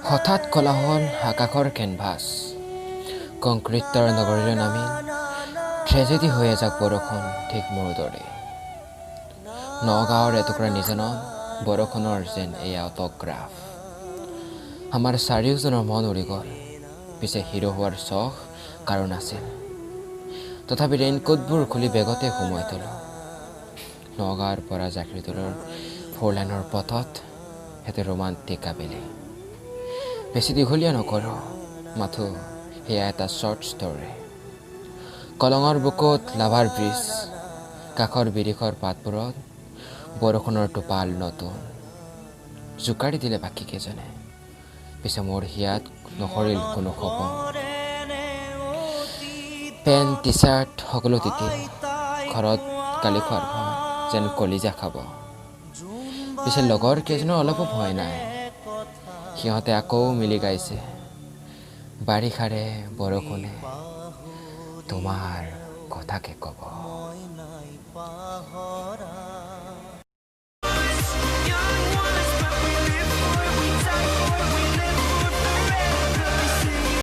হঠাৎ কলা হ'ল আকাশৰ কেনভাছ কংক্ৰিটৰ নগৰীলৈ নামি ট্ৰেজেডি হৈ এজাক বৰষুণ ঠিক মোৰ দৰে নগাঁৱৰ এটুকুৰা নিজানত বৰষুণৰ যেন এয়া অট'গ্ৰাফ আমাৰ চাৰিওজনৰ মন উৰি গ'ল পিছে হিৰো হোৱাৰ চখ কাৰো নাছিল তথাপি ৰেইনকোটবোৰ খুলি বেগতে সোমাই থলোঁ নগাঁৱৰ পৰা জাকৃতলৰ 4 লাইনৰ পথত সেইটো ৰোমান্টিক আবেলি বেছি দীঘলীয়া নকৰোঁ মাথো সেয়া এটা শ্বৰ্ট ষ্টৰী কলঙৰ বুকুত লাভাৰ ব্ৰিজ কাষৰ বিৰিখৰ পাতবোৰত বৰষুণৰ টোপাল নতুন জোকাৰি দিলে বাকী কেইজনে পিছে মোৰ হিয়াত নসৰিল কোনো সপোন পেণ্ট টি চাৰ্ট সকলো তিতিল ঘৰত গালি খোৱাৰ ভয় যেন কলিজা খাব পিছে লগৰ কেইজনৰ অলপো ভয় নাই সিহঁতে আকৌ মিলি গাইছে বাৰিষাৰে বৰষুণে তোমাৰ কথাকে ক'ব